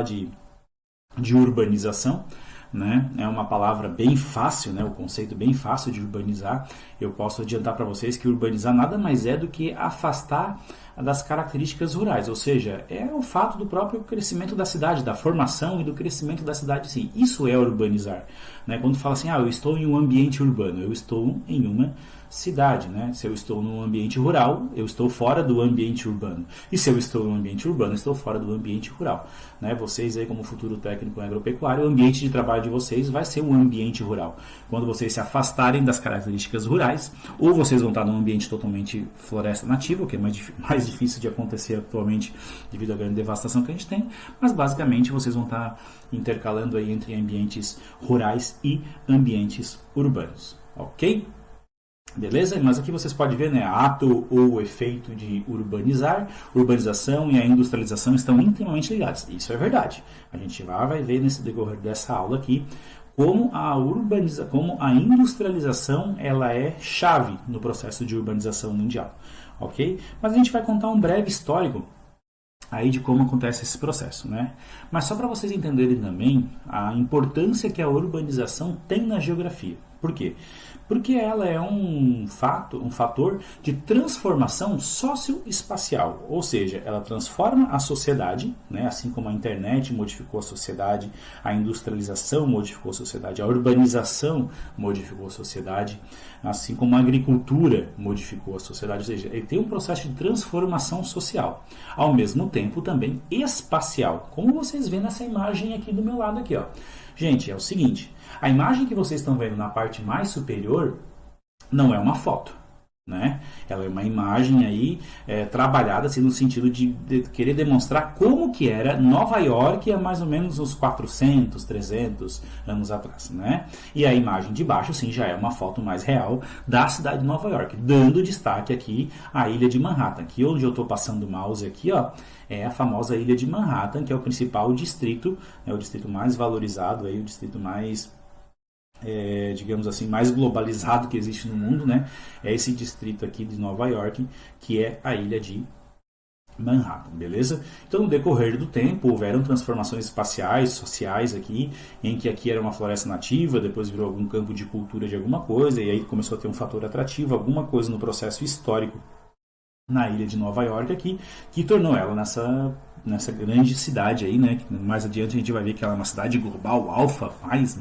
de urbanização, né? É uma palavra bem fácil, né? O conceito bem fácil de urbanizar. Eu posso adiantar para vocês que urbanizar nada mais é do que afastar das características rurais, ou seja, é o fato do próprio crescimento da cidade, da formação e do crescimento da cidade em si. Isso é urbanizar, né? Quando fala assim, eu estou em um ambiente urbano, eu estou em uma cidade, né? Se eu estou num ambiente rural, eu estou fora do ambiente urbano. E se eu estou no ambiente urbano, eu estou fora do ambiente rural, né? Vocês aí como futuro técnico em agropecuária, o ambiente de trabalho de vocês vai ser um ambiente rural. Quando vocês se afastarem das características rurais, ou vocês vão estar num ambiente totalmente floresta nativa, o que é mais difícil de acontecer atualmente devido à grande devastação que a gente tem, mas basicamente vocês vão estar intercalando aí entre ambientes rurais e ambientes urbanos, ok? Beleza? Mas aqui vocês podem ver, né, ato ou efeito de urbanizar, urbanização e a industrialização estão intimamente ligados. Isso é verdade. A gente vai ver nesse decorrer dessa aula aqui como a industrialização ela é chave no processo de urbanização mundial, ok? Mas a gente vai contar um breve histórico aí de como acontece esse processo, né? Mas só para vocês entenderem também a importância que a urbanização tem na geografia. Por quê? Porque ela é um fator de transformação socioespacial, ou seja, ela transforma a sociedade, né? Assim como a internet modificou a sociedade, a industrialização modificou a sociedade, a urbanização modificou a sociedade, assim como a agricultura modificou a sociedade, ou seja, ele tem um processo de transformação social, ao mesmo tempo também espacial, como vocês veem nessa imagem aqui do meu lado aqui, ó. Gente, é o seguinte, a imagem que vocês estão vendo na parte mais superior não é uma foto, né? Ela é uma imagem aí trabalhada assim, no sentido de querer demonstrar como que era Nova York há mais ou menos uns 400, 300 anos atrás, né? E a imagem de baixo sim já é uma foto mais real da cidade de Nova York, dando destaque aqui à ilha de Manhattan. Aqui onde eu estou passando o mouse aqui, ó, é a famosa ilha de Manhattan, que é o principal distrito, é o distrito mais valorizado, aí, o distrito mais digamos assim, mais globalizado que existe no mundo, né? É esse distrito aqui de Nova York, que é a ilha de Manhattan, beleza? Então, no decorrer do tempo, houveram transformações espaciais, sociais aqui, em que aqui era uma floresta nativa, depois virou algum campo de cultura de alguma coisa, e aí começou a ter um fator atrativo, alguma coisa no processo histórico na ilha de Nova York aqui, que tornou ela nessa grande cidade aí, né? Mais adiante a gente vai ver que ela é uma cidade global, alfa, mais,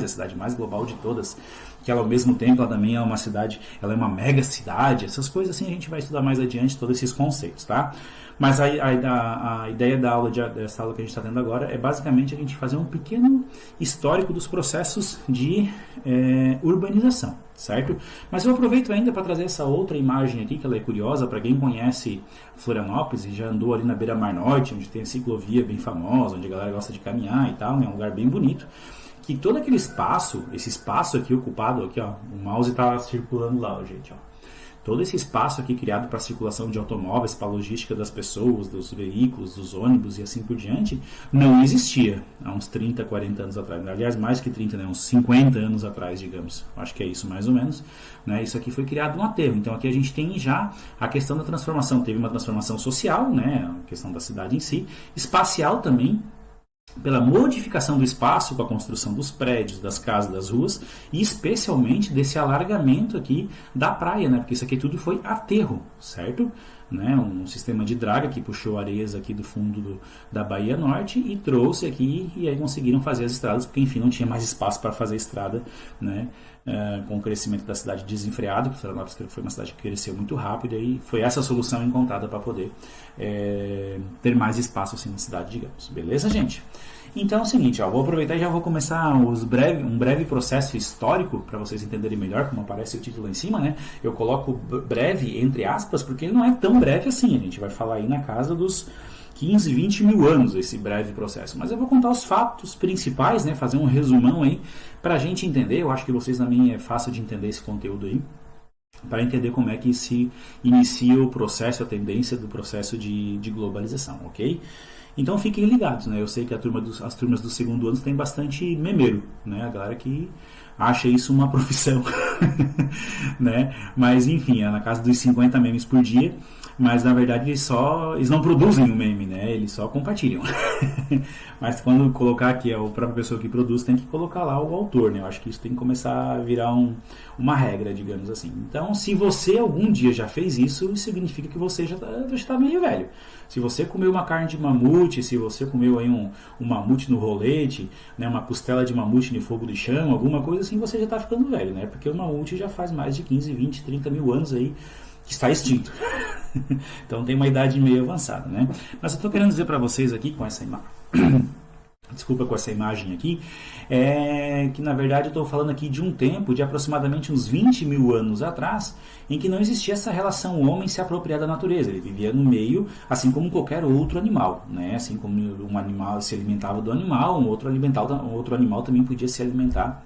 a cidade mais global de todas, que ela ao mesmo tempo ela também é uma cidade, ela é uma mega cidade, essas coisas assim a gente vai estudar mais adiante todos esses conceitos, tá? Mas a ideia dessa aula que a gente está tendo agora é basicamente a gente fazer um pequeno histórico dos processos de urbanização, certo? Mas eu aproveito ainda para trazer essa outra imagem aqui, que ela é curiosa, para quem conhece Florianópolis e já andou ali na beira-mar norte, onde tem a ciclovia bem famosa, onde a galera gosta de caminhar e tal, é um lugar bem bonito, que todo aquele espaço, esse espaço aqui ocupado, aqui ó, o mouse está circulando lá, ó, gente, ó. Todo esse espaço aqui criado para a circulação de automóveis, para a logística das pessoas, dos veículos, dos ônibus e assim por diante, não existia há uns 30, 40 anos atrás. Aliás, mais que 30, né? Uns 50 anos atrás, digamos. Acho que é isso mais ou menos. Né? Isso aqui foi criado no aterro. Então aqui a gente tem já a questão da transformação. Teve uma transformação social, né? A questão da cidade em si. Espacial também, pela modificação do espaço com a construção dos prédios, das casas, das ruas e especialmente desse alargamento aqui da praia, né? Porque isso aqui tudo foi aterro, certo? Né? Um sistema de draga que puxou areias aqui do fundo da Bahia Norte e trouxe aqui e aí conseguiram fazer as estradas, porque enfim não tinha mais espaço para fazer estrada, né? Com o crescimento da cidade desenfreado, que Florianópolis foi uma cidade que cresceu muito rápido e foi essa a solução encontrada para poder ter mais espaço assim na cidade, digamos. Beleza, gente? Então é o seguinte, ó, vou aproveitar e já vou começar um breve processo histórico para vocês entenderem melhor, como aparece o título lá em cima, né? Eu coloco breve entre aspas, porque ele não é tão breve assim, a gente vai falar aí na casa dos 15, 20 mil anos esse breve processo. Mas eu vou contar os fatos principais, né? Fazer um resumão aí para a gente entender. Eu acho que vocês também é fácil de entender esse conteúdo aí, para entender como é que se inicia o processo, a tendência do processo de globalização, ok? Então fiquem ligados, né? Eu sei que as turmas do segundo ano tem bastante memeiro, né? A galera que acha isso uma profissão, né? Mas enfim, é na casa dos 50 memes por dia. Mas na verdade eles não produzem o meme, né? Eles só compartilham. Mas quando colocar aqui a própria pessoa que produz, tem que colocar lá o autor, né? Eu acho que isso tem que começar a virar uma regra, digamos assim. Então, se você algum dia já fez isso significa que você já está meio velho. Se você comeu uma carne de mamute, se você comeu aí um mamute no rolete, né? Uma costela de mamute no fogo de chama, alguma coisa assim, você já está ficando velho, né? Porque o mamute já faz mais de 15, 20, 30 mil anos aí que está extinto. Então tem uma idade meio avançada, né? Mas eu estou querendo dizer para vocês aqui com essa imagem, desculpa, com essa imagem aqui, que na verdade eu estou falando aqui de um tempo de aproximadamente uns 20 mil anos atrás, em que não existia essa relação homem se apropriar da natureza. Ele vivia no meio, assim como qualquer outro animal, né? Assim como um animal se alimentava do animal, um outro animal também podia se alimentar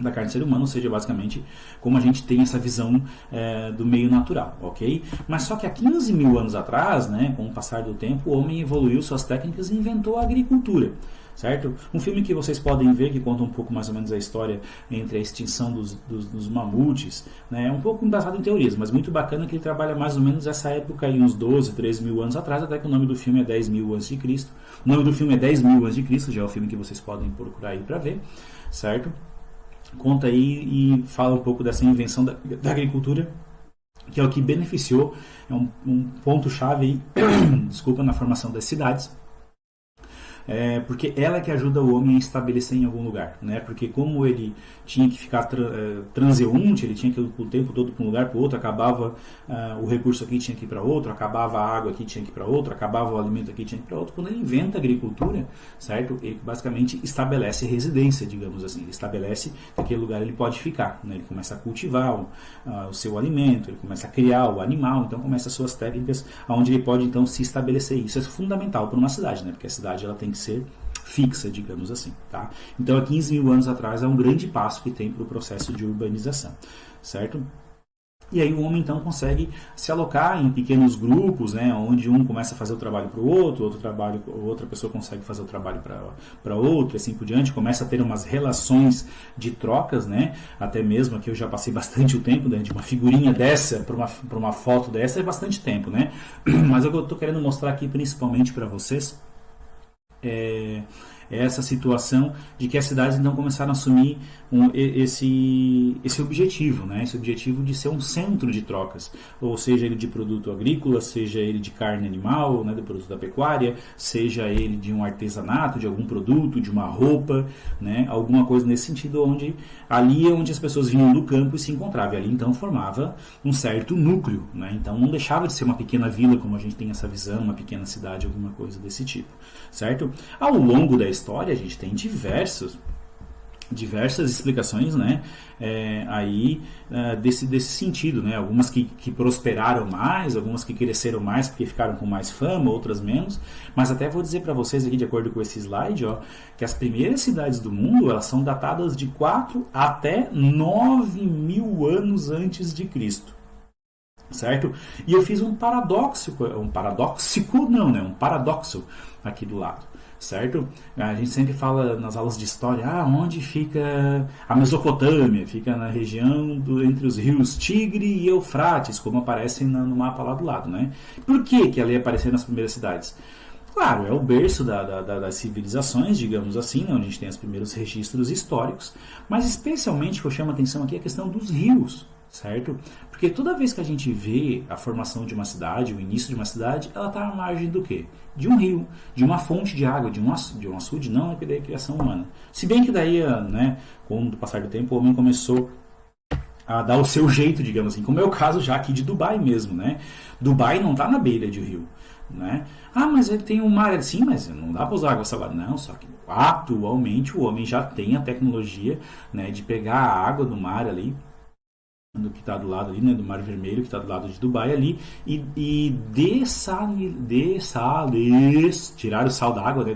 da carne do ser humano, ou seja, basicamente como a gente tem essa visão do meio natural, ok? Mas só que há 15 mil anos atrás, né, com o passar do tempo, o homem evoluiu suas técnicas e inventou a agricultura, certo? Um filme que vocês podem ver, que conta um pouco mais ou menos a história entre a extinção dos mamutes, né, é um pouco embasado em teorias, mas muito bacana que ele trabalha mais ou menos essa época aí, uns 12, 13 mil anos atrás, até que o nome do filme é 10 mil a.C. O nome do filme é 10 mil a.C., já é o filme que vocês podem procurar aí para ver, certo? Conta aí e fala um pouco dessa invenção da agricultura, que é o que beneficiou, é um ponto-chave aí, desculpa, na formação das cidades. Porque ela é que ajuda o homem a estabelecer em algum lugar, né? Porque como ele tinha que ficar transeunte, ele tinha que ir o tempo todo para um lugar para o outro, acabava o recurso aqui, tinha que ir para outro, acabava a água aqui, tinha que ir para outro, acabava o alimento aqui, tinha que ir para outro. Quando ele inventa a agricultura, certo? Ele basicamente estabelece residência, digamos assim. Ele estabelece que aquele lugar ele pode ficar, né? Ele começa a cultivar o seu alimento, ele começa a criar o animal, então começa as suas técnicas, onde ele pode então se estabelecer. Isso é fundamental para uma cidade, né? Porque a cidade ela tem que ser fixa, digamos assim, tá? Então, há 15 mil anos atrás é um grande passo que tem para o processo de urbanização, certo? E aí o homem então consegue se alocar em pequenos grupos, né, onde um começa a fazer o trabalho para o outro, outra pessoa consegue fazer o trabalho para outra, assim por diante, começa a ter umas relações de trocas, né? Até mesmo aqui eu já passei bastante o tempo, né, de uma figurinha dessa para uma foto dessa é bastante tempo, né? Mas o que eu estou querendo mostrar aqui principalmente para vocês essa situação de que as cidades então começaram a assumir esse objetivo, né? Esse objetivo de ser um centro de trocas, ou seja ele de produto agrícola, seja ele de carne animal, né, do produto da pecuária, seja ele de um artesanato, de algum produto, de uma roupa, né, alguma coisa nesse sentido, onde ali é onde as pessoas vinham do campo e se encontravam, e ali então formava um certo núcleo, né? Então não deixava de ser uma pequena vila, como a gente tem essa visão, uma pequena cidade, alguma coisa desse tipo, certo? Ao longo da história a gente tem diversas explicações, né, desse sentido, né, algumas que prosperaram mais, algumas que cresceram mais porque ficaram com mais fama, outras menos, mas até vou dizer para vocês aqui, de acordo com esse slide, ó, que as primeiras cidades do mundo, elas são datadas de 4 até 9 mil anos antes de Cristo, certo? E eu fiz um paradoxo aqui do lado, certo? A gente sempre fala nas aulas de história, onde fica a Mesopotâmia? Fica na região entre os rios Tigre e Eufrates, como aparece no mapa lá do lado, né? Por que ela ia aparecer nas primeiras cidades? Claro, é o berço das civilizações, digamos assim, né, onde a gente tem os primeiros registros históricos, mas especialmente o que eu chamo a atenção aqui é a questão dos rios, certo? Porque toda vez que a gente vê a formação de uma cidade, o início de uma cidade, ela está à margem do quê? De um rio, de uma fonte de água, de um açude, não é que daí é criação humana. Se bem que daí, né, com o passar do tempo, o homem começou a dar o seu jeito, digamos assim, como é o caso já aqui de Dubai mesmo, né? Dubai não está na beira de rio, né? Mas ele tem um mar, sim, mas não dá para usar água salgada. Não, só que atualmente o homem já tem a tecnologia, né, de pegar a água do mar ali, do que está do lado ali, né, do Mar Vermelho, que está do lado de Dubai ali, e tirar o sal da água, né,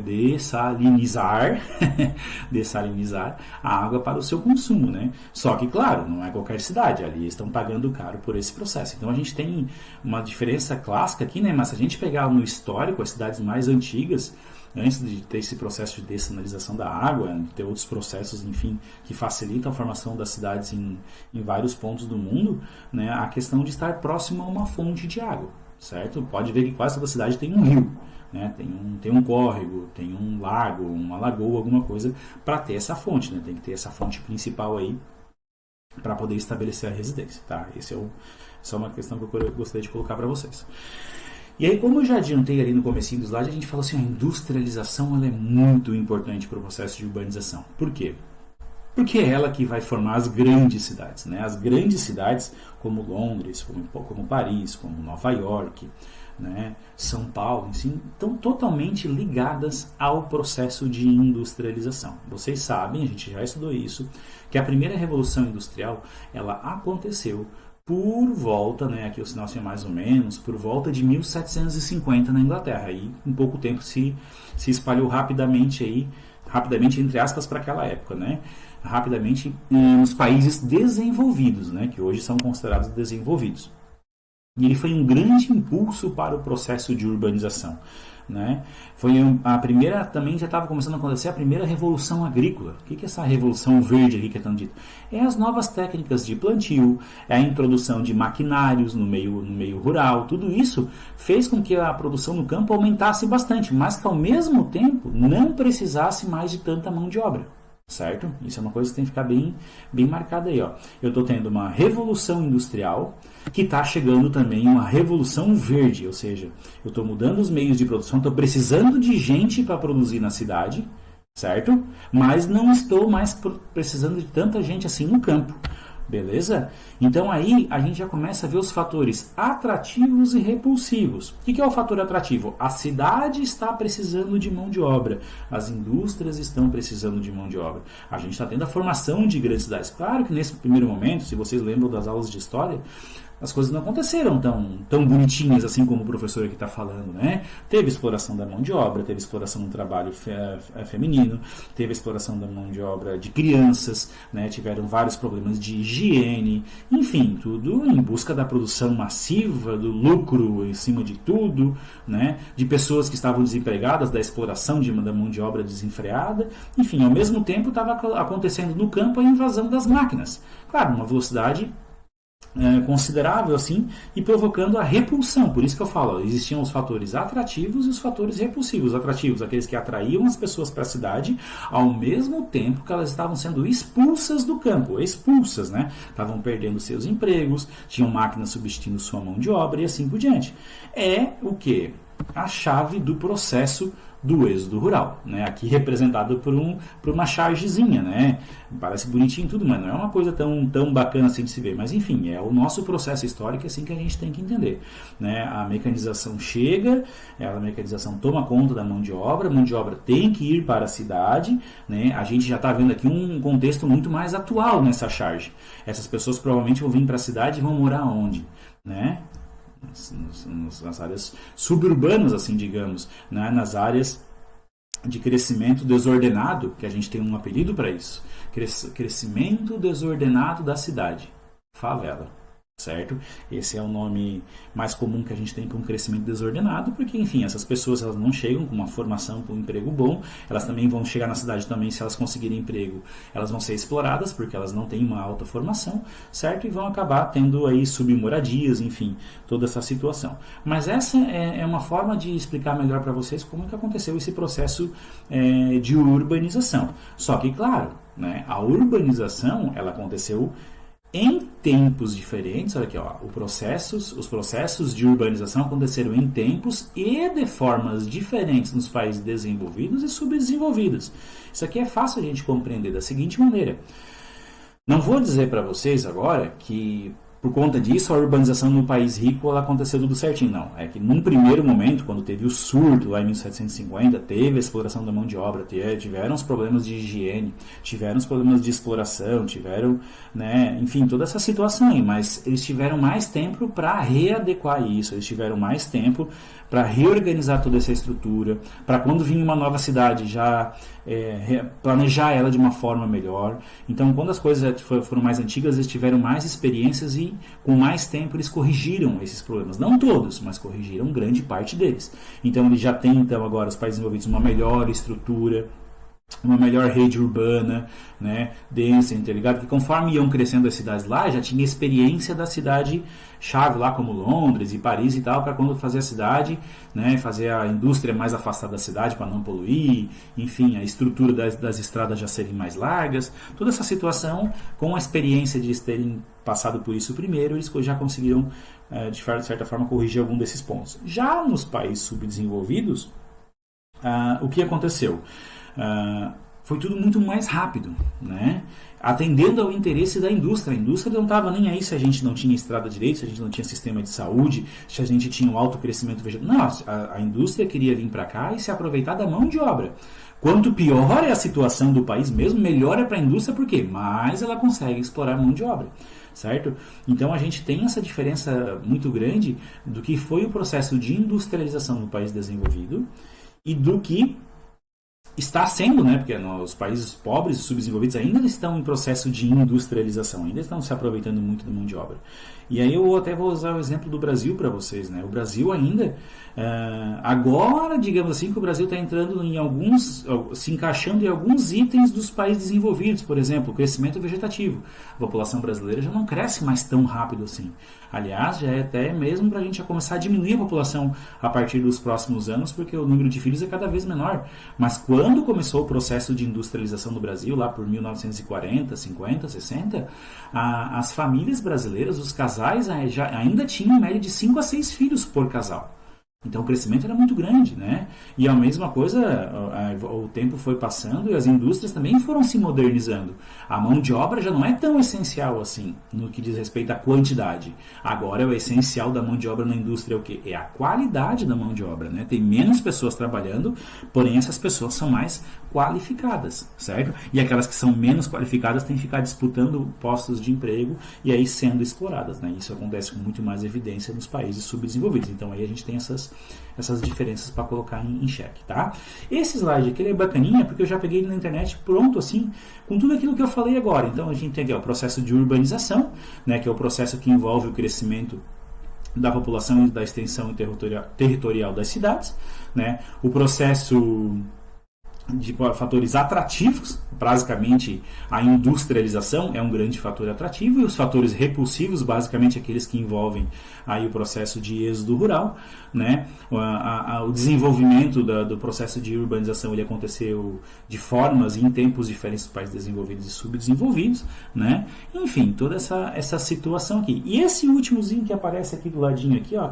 dessalinizar a água para o seu consumo, né? Só que, claro, não é qualquer cidade, ali estão pagando caro por esse processo. Então a gente tem uma diferença clássica aqui, né? Mas se a gente pegar no histórico as cidades mais antigas, antes de ter esse processo de dessalinização da água, de ter outros processos, enfim, que facilitam a formação das cidades em vários pontos do mundo, né, a questão de estar próximo a uma fonte de água, certo? Pode ver que quase toda cidade tem um rio, né, tem um córrego, tem um lago, uma lagoa, alguma coisa para ter essa fonte, né? Tem que ter essa fonte principal aí para poder estabelecer a residência, tá? Essa é uma questão que eu gostaria de colocar para vocês. E aí, como eu já adiantei ali no comecinho do slide, a gente falou assim, a industrialização ela é muito importante para o processo de urbanização. Por quê? Porque é ela que vai formar as grandes cidades, né? As grandes cidades como Londres, como Paris, como Nova York, né? São Paulo, assim, estão totalmente ligadas ao processo de industrialização. Vocês sabem, a gente já estudou isso, que a primeira revolução industrial ela aconteceu por volta, né, aqui o sinal assim, mais ou menos, por volta de 1750 na Inglaterra. E em pouco tempo se espalhou rapidamente entre aspas, para aquela época, né? Rapidamente nos países desenvolvidos, né, que hoje são considerados desenvolvidos. E ele foi um grande impulso para o processo de urbanização, né? Foi a primeira, também já estava começando a acontecer a primeira revolução agrícola. O que é essa revolução verde aqui que é tão dita? É as novas técnicas de plantio, é a introdução de maquinários no meio rural. Tudo isso fez com que a produção no campo aumentasse bastante, mas que ao mesmo tempo não precisasse mais de tanta mão de obra. Certo? Isso é uma coisa que tem que ficar bem marcada aí, ó. Eu estou tendo uma revolução industrial que está chegando também uma revolução verde, ou seja, eu estou mudando os meios de produção, estou precisando de gente para produzir na cidade, certo? Mas não estou mais precisando de tanta gente assim no campo. Beleza? Então aí a gente já começa a ver os fatores atrativos e repulsivos. O que é o fator atrativo? A cidade está precisando de mão de obra, as indústrias estão precisando de mão de obra. A gente está tendo a formação de grandes cidades. Claro que nesse primeiro momento, se vocês lembram das aulas de história, as coisas não aconteceram tão bonitinhas assim como o professor aqui está falando, né? Teve exploração da mão de obra, teve exploração do trabalho feminino, teve exploração da mão de obra de crianças, né? Tiveram vários problemas de higiene, enfim, tudo em busca da produção massiva, do lucro em cima de tudo, né? De pessoas que estavam desempregadas, da exploração da mão de obra desenfreada, enfim, ao mesmo tempo estava acontecendo no campo a invasão das máquinas, claro, uma velocidade considerável assim e provocando a repulsão. Por isso que eu falo, existiam os fatores atrativos e os fatores repulsivos. Atrativos, aqueles que atraíam as pessoas para a cidade, ao mesmo tempo que elas estavam sendo expulsas do campo, expulsas, né? Estavam perdendo seus empregos, tinham máquinas substituindo sua mão de obra e assim por diante. É o que? A chave do processo do êxodo rural, né? Aqui representado por uma chargezinha, né? Parece bonitinho tudo, mas não é uma coisa tão bacana assim de se ver. Mas enfim, é o nosso processo histórico assim que a gente tem que entender, né? A mecanização chega, a mecanização toma conta da mão de obra, a mão de obra tem que ir para a cidade, né? A gente já está vendo aqui um contexto muito mais atual nessa charge. Essas pessoas provavelmente vão vir para a cidade e vão morar onde, né? Nas áreas suburbanas, assim, digamos, né? Nas áreas de crescimento desordenado, que a gente tem um apelido para isso, crescimento desordenado da cidade, favela, certo? Esse é o nome mais comum que a gente tem para um crescimento desordenado, porque, enfim, essas pessoas elas não chegam com uma formação para um emprego bom, elas também vão chegar na cidade também, se elas conseguirem emprego, elas vão ser exploradas, porque elas não têm uma alta formação, certo? E vão acabar tendo aí submoradias, enfim, toda essa situação. Mas essa é uma forma de explicar melhor para vocês como é que aconteceu esse processo de urbanização. Só que, claro, né, a urbanização, ela aconteceu em tempos diferentes. Olha aqui, ó, os processos de urbanização aconteceram em tempos e de formas diferentes nos países desenvolvidos e subdesenvolvidos. Isso aqui é fácil a gente compreender da seguinte maneira. Não vou dizer para vocês agora que por conta disso a urbanização no país rico ela aconteceu tudo certinho. Não, é que num primeiro momento, quando teve o surto lá em 1750, teve a exploração da mão de obra, tiveram os problemas de higiene, tiveram os problemas de exploração, tiveram, né, enfim, toda essa situação aí, mas eles tiveram mais tempo para readequar isso, eles tiveram mais tempo para reorganizar toda essa estrutura, para quando vinha uma nova cidade já planejar ela de uma forma melhor. Então, quando as coisas foram mais antigas, eles tiveram mais experiências e aí, com mais tempo, eles corrigiram esses problemas. Não todos, mas corrigiram grande parte deles. Então, eles já têm, então, agora, os países desenvolvidos, uma melhor estrutura, uma melhor rede urbana, né, densa, interligada, que conforme iam crescendo as cidades lá, já tinha experiência da cidade chave lá, como Londres e Paris e tal, para quando fazer a cidade, né, fazer a indústria mais afastada da cidade para não poluir, enfim, a estrutura das estradas já serem mais largas, toda essa situação, com a experiência de eles terem passado por isso primeiro, eles já conseguiram, de certa forma, corrigir algum desses pontos. Já nos países subdesenvolvidos, o que aconteceu? Foi tudo muito mais rápido, né? Atendendo ao interesse da indústria. A indústria não estava nem aí se a gente não tinha estrada direito, se a gente não tinha sistema de saúde, se a gente tinha um alto crescimento vegetal. Não, a indústria queria vir para cá e se aproveitar da mão de obra. Quanto pior é a situação do país mesmo, melhor é para a indústria, porque mais ela consegue explorar a mão de obra, certo? Então a gente tem essa diferença muito grande do que foi o processo de industrialização no país desenvolvido e do que está sendo, né, porque os países pobres e subdesenvolvidos ainda estão em processo de industrialização, ainda estão se aproveitando muito da mão de obra. E aí eu até vou usar o exemplo do Brasil para vocês, né? O Brasil ainda, agora, digamos assim, que o Brasil está entrando em se encaixando em alguns itens dos países desenvolvidos, por exemplo, o crescimento vegetativo. A população brasileira já não cresce mais tão rápido assim. Aliás, já é até mesmo para a gente já começar a diminuir a população a partir dos próximos anos, porque o número de filhos é cada vez menor. Mas quando começou o processo de industrialização do Brasil, lá por 1940, 50, 60, as famílias brasileiras, os casais ainda tinham em média de 5 a 6 filhos por casal. Então o crescimento era muito grande, né? E a mesma coisa, o tempo foi passando e as indústrias também foram se modernizando. A mão de obra já não é tão essencial assim, no que diz respeito à quantidade. Agora o essencial da mão de obra na indústria é o quê? É a qualidade da mão de obra, né? Tem menos pessoas trabalhando, porém essas pessoas são mais qualificadas, certo? E aquelas que são menos qualificadas têm que ficar disputando postos de emprego e aí sendo exploradas, né? Isso acontece com muito mais evidência nos países subdesenvolvidos. Então aí a gente tem essas diferenças para colocar em xeque, tá? Esse slide aqui é bacaninha porque eu já peguei ele na internet pronto assim, com tudo aquilo que eu falei agora. Então a gente tem aqui o processo de urbanização, né, que é o processo que envolve o crescimento da população e da extensão territorial das cidades, né? O processo de fatores atrativos, basicamente a industrialização é um grande fator atrativo, e os fatores repulsivos, basicamente aqueles que envolvem aí o processo de êxodo rural, né? O desenvolvimento do processo de urbanização ele aconteceu de formas e em tempos diferentes dos países desenvolvidos e subdesenvolvidos, né? Enfim, toda essa situação aqui. E esse últimozinho que aparece aqui do ladinho aqui, ó,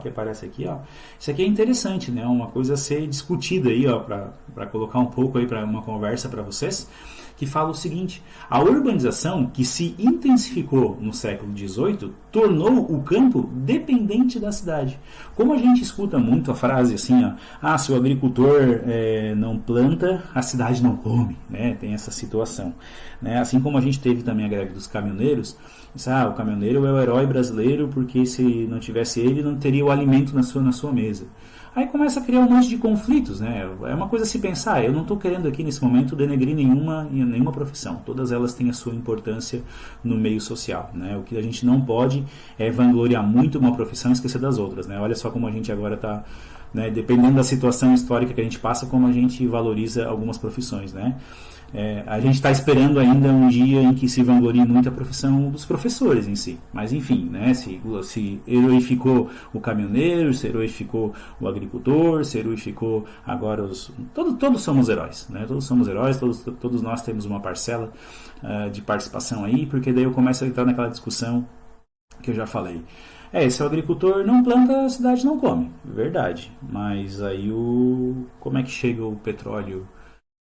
isso aqui é interessante, né? Uma coisa a ser discutida aí, ó, para colocar um pouco aí para uma conversa para vocês, que fala o seguinte: a urbanização que se intensificou no século XVIII tornou o campo dependente da cidade. Como a gente escuta muito a frase assim, ó, se o agricultor não planta, a cidade não come, né? Tem essa situação, né? Assim como a gente teve também a greve dos caminhoneiros, o caminhoneiro é o herói brasileiro porque se não tivesse ele não teria o alimento na sua mesa. Aí começa a criar um monte de conflitos, né? É uma coisa a se pensar. Eu não estou querendo aqui nesse momento denegrir nenhuma profissão. Todas elas têm a sua importância no meio social, né? O que a gente não pode é vangloriar muito uma profissão e esquecer das outras, né? Olha só como a gente agora está, né? Dependendo da situação histórica que a gente passa, como a gente valoriza algumas profissões, né? A gente está esperando ainda um dia em que se vanglorie muito a profissão dos professores em si. Mas enfim, né? Se heroificou o caminhoneiro, se heroificou o agricultor, se heroificou agora todos somos heróis, né? Todos somos heróis, todos nós temos uma parcela de participação aí, porque daí eu começo a entrar naquela discussão que eu já falei. Se o agricultor não planta, a cidade não come. Verdade. Mas aí como é que chega o petróleo,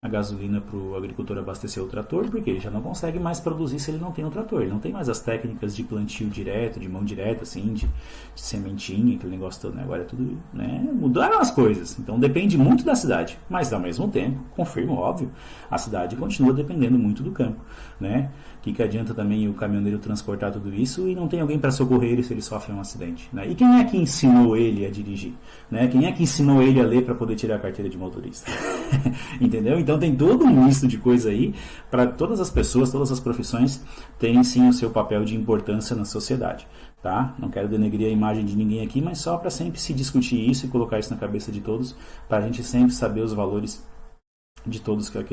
a gasolina para o agricultor abastecer o trator? Porque ele já não consegue mais produzir se ele não tem o trator. Ele não tem mais as técnicas de plantio direto, de mão direta, assim, de sementinha, aquele negócio todo, né? Agora é tudo, né? Mudaram as coisas. Então depende muito da cidade. Mas ao mesmo tempo, confirmo, óbvio, a cidade continua dependendo muito do campo, né? Que adianta também o caminhoneiro transportar tudo isso e não tem alguém para socorrer ele se ele sofre um acidente, né? E quem é que ensinou ele a dirigir, né? Quem é que ensinou ele a ler para poder tirar a carteira de motorista? Entendeu? Então Então tem todo um misto de coisa aí, para todas as pessoas, todas as profissões têm sim o seu papel de importância na sociedade. Tá? Não quero denegrir a imagem de ninguém aqui, mas só para sempre se discutir isso e colocar isso na cabeça de todos, para a gente sempre saber os valores de todos que